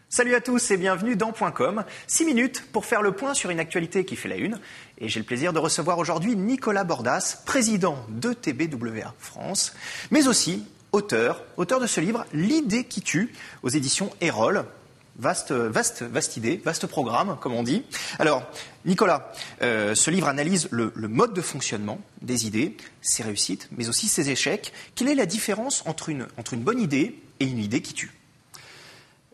Salut à tous et bienvenue dans Point Com. 6 minutes pour faire le point sur une actualité qui fait la une. Et j'ai le plaisir de recevoir aujourd'hui Nicolas Bordas, président de TBWA France, mais aussi auteur de ce livre « L'idée qui tue » aux éditions Erol. Vaste idée, vaste programme, comme on dit. Alors, Nicolas, ce livre analyse le mode de fonctionnement des idées, ses réussites, mais aussi ses échecs. Quelle est la différence entre une bonne idée et une idée qui tue ?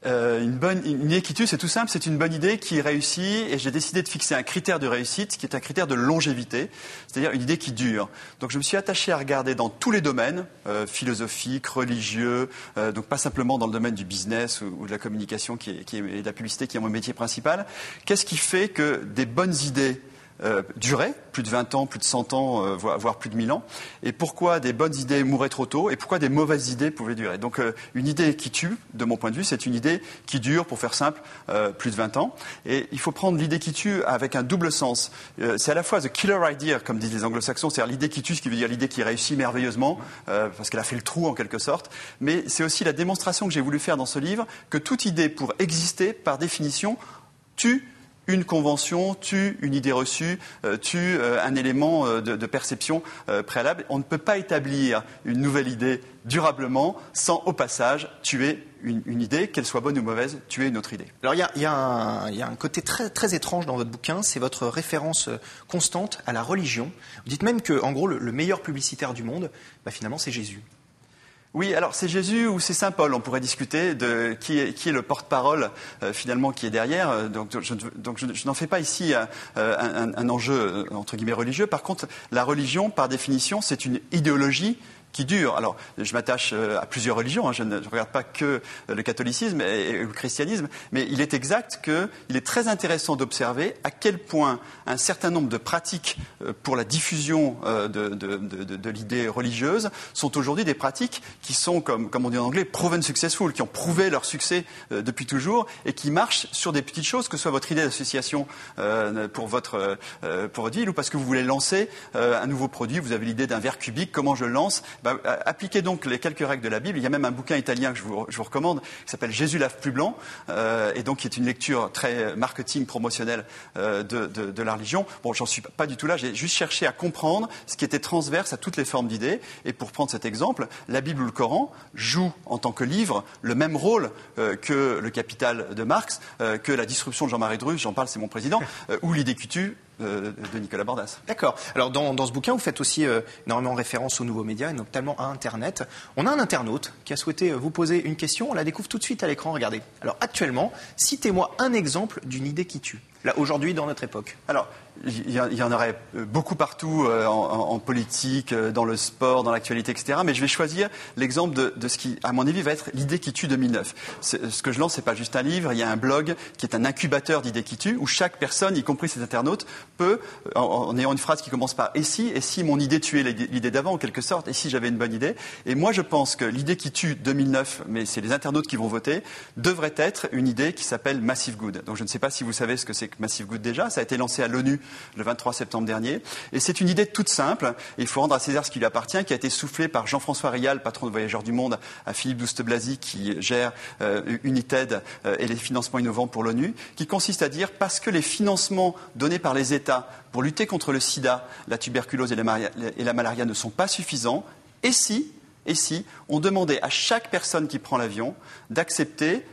Une idée qui tue, c'est tout simple, c'est une bonne idée qui réussit et j'ai décidé de fixer un critère de réussite qui est un critère de longévité, c'est-à-dire une idée qui dure. Donc je me suis attaché à regarder dans tous les domaines, philosophiques, religieux, donc pas simplement dans le domaine du business ou de la communication et de la publicité qui est mon métier principal. Qu'est-ce qui fait que des bonnes idées duraient, plus de 20 ans, plus de 100 ans, voire plus de 1000 ans, et pourquoi des bonnes idées mouraient trop tôt, et pourquoi des mauvaises idées pouvaient durer. Donc une idée qui tue, de mon point de vue, c'est une idée qui dure, pour faire simple, plus de 20 ans. Et il faut prendre l'idée qui tue avec un double sens. C'est à la fois the killer idea, comme disent les anglo-saxons, c'est-à-dire l'idée qui tue, ce qui veut dire l'idée qui réussit merveilleusement, parce qu'elle a fait le trou en quelque sorte, mais c'est aussi la démonstration que j'ai voulu faire dans ce livre, que toute idée, pour exister, par définition, tue une convention, tue une idée reçue, tue un élément de perception préalable. On ne peut pas établir une nouvelle idée durablement sans, au passage, tuer une idée, qu'elle soit bonne ou mauvaise, tuer une autre idée. Alors il y a un côté très, très étrange dans votre bouquin, c'est votre référence constante à la religion. Vous dites même que, en gros, le meilleur publicitaire du monde, finalement, c'est Jésus. Oui, alors c'est Jésus ou c'est Saint Paul, on pourrait discuter de qui est le porte-parole finalement qui est derrière. Donc je n'en fais pas ici un enjeu entre guillemets religieux. Par contre, la religion, par définition, c'est une idéologie qui dure. Alors, je m'attache à plusieurs religions, je ne regarde pas que le catholicisme et le christianisme, mais il est exact qu'il est très intéressant d'observer à quel point un certain nombre de pratiques pour la diffusion de l'idée religieuse sont aujourd'hui des pratiques qui sont, comme on dit en anglais, proven successful, qui ont prouvé leur succès depuis toujours et qui marchent sur des petites choses, que ce soit votre idée d'association pour votre ville ou parce que vous voulez lancer un nouveau produit, vous avez l'idée d'un verre cubique, comment je le lance ? Appliquez donc les quelques règles de la Bible. Il y a même un bouquin italien que je vous recommande qui s'appelle Jésus lave plus blanc et donc qui est une lecture très marketing promotionnelle de la religion. Bon, j'en suis pas du tout là, j'ai juste cherché à comprendre ce qui était transverse à toutes les formes d'idées. Et pour prendre cet exemple, la Bible ou le Coran jouent en tant que livre le même rôle que le Capital de Marx, que la disruption de Jean-Marie Drus, j'en parle, c'est mon président, ou l'idée qui tue de Nicolas Bordas. D'accord. Alors dans ce bouquin, vous faites aussi énormément référence aux nouveaux médias, et notamment à Internet. On a un internaute qui a souhaité vous poser une question. On la découvre tout de suite à l'écran. Regardez. Alors actuellement, citez-moi un exemple d'une idée qui tue. Là, aujourd'hui, dans notre époque. Alors, il y en aurait beaucoup partout en politique, dans le sport, dans l'actualité, etc. Mais je vais choisir l'exemple de ce qui, à mon avis, va être l'idée qui tue 2009. Ce que je lance, c'est pas juste un livre. Il y a un blog qui est un incubateur d'idées qui tuent, où chaque personne, y compris ses internautes, peut, en ayant une phrase qui commence par et si mon idée tuait l'idée d'avant, en quelque sorte, et si j'avais une bonne idée. Et moi, je pense que l'idée qui tue 2009, mais c'est les internautes qui vont voter, devrait être une idée qui s'appelle Massive Good. Donc, je ne sais pas si vous savez ce que c'est que Massive Good déjà. Ça a été lancé à l'ONU le 23 septembre dernier. Et c'est une idée toute simple. Il faut rendre à César ce qui lui appartient, qui a été soufflée par Jean-François Rial, patron de Voyageurs du Monde, à Philippe Douste-Blazy, qui gère United et les financements innovants pour l'ONU, qui consiste à dire parce que les financements donnés par les États pour lutter contre le sida, la tuberculose et la malaria ne sont pas suffisants, et si on demandait à chaque personne qui prend l'avion d'accepter,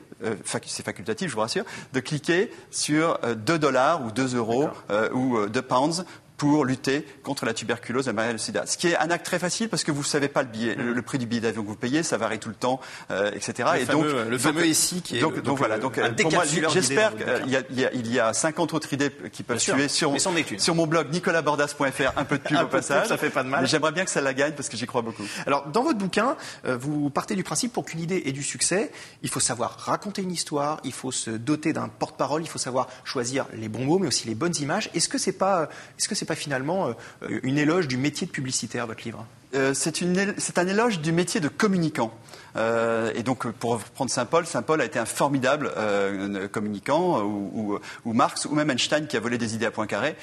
c'est facultatif, je vous rassure, de cliquer sur $2 ou 2 euros ou 2 pounds pour lutter contre la tuberculose, la malaria et le sida. Ce qui est un acte très facile parce que vous ne savez pas le prix du billet d'avion que vous payez, ça varie tout le temps, etc. Le fameux SI qui est donc voilà. Donc pour moi, j'espère qu'il y a 50 autres idées qui peuvent tuer sur mon blog nicolabordas.fr, un peu de pub au passage. Ça fait pas de mal. Mais j'aimerais bien que ça la gagne parce que j'y crois beaucoup. Alors dans votre bouquin, vous partez du principe pour qu'une idée ait du succès, il faut savoir raconter une histoire, il faut se doter d'un porte-parole, il faut savoir choisir les bons mots mais aussi les bonnes images. Est-ce que c'est pas finalement une éloge du métier de publicitaire, votre livre ? c'est un éloge du métier de communicant. Et donc, pour reprendre Saint Paul a été un formidable communicant, ou Marx, ou même Einstein, qui a volé des idées à Poincaré,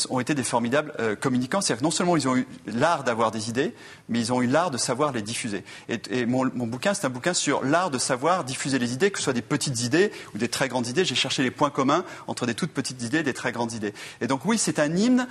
ont été des formidables communicants. C'est-à-dire que non seulement ils ont eu l'art d'avoir des idées, mais ils ont eu l'art de savoir les diffuser. Et mon bouquin, c'est un bouquin sur l'art de savoir diffuser les idées, que ce soit des petites idées ou des très grandes idées. J'ai cherché les points communs entre des toutes petites idées et des très grandes idées. Et donc oui, c'est un hymne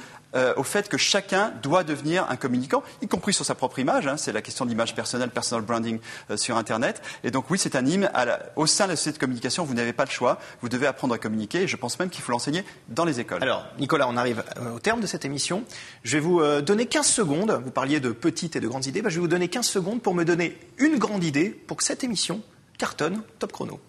au fait que chacun doit devenir un communicant, y compris sur sa propre image. C'est la question de l'image personnelle, personal branding sur Internet. Et donc oui, c'est un hymne au sein de la société de communication. Vous n'avez pas le choix. Vous devez apprendre à communiquer. Et je pense même qu'il faut l'enseigner dans les écoles. Alors, Nicolas, on arrive au terme de cette émission. Je vais vous donner 15 secondes. Vous parliez de petites et de grandes idées. Je vais vous donner 15 secondes pour me donner une grande idée pour que cette émission cartonne top chrono.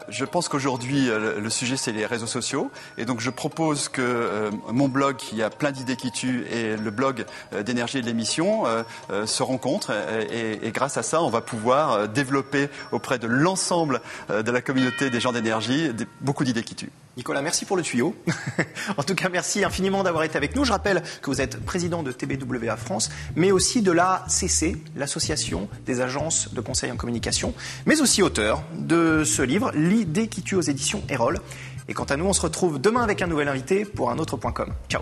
Je pense qu'aujourd'hui, le sujet, c'est les réseaux sociaux. Et donc, je propose que mon blog, qui a plein d'idées qui tuent, et le blog d'énergie et de l'émission se rencontrent. Et grâce à ça, on va pouvoir développer auprès de l'ensemble de la communauté des gens d'énergie beaucoup d'idées qui tuent. Nicolas, merci pour le tuyau. En tout cas, merci infiniment d'avoir été avec nous. Je rappelle que vous êtes président de TBWA France, mais aussi de l'ACC, l'Association des agences de conseil en communication, mais aussi auteur de ce livre, L'idée qui tue, aux éditions Erol. Et quant à nous, on se retrouve demain avec un nouvel invité pour un autre point com. Ciao.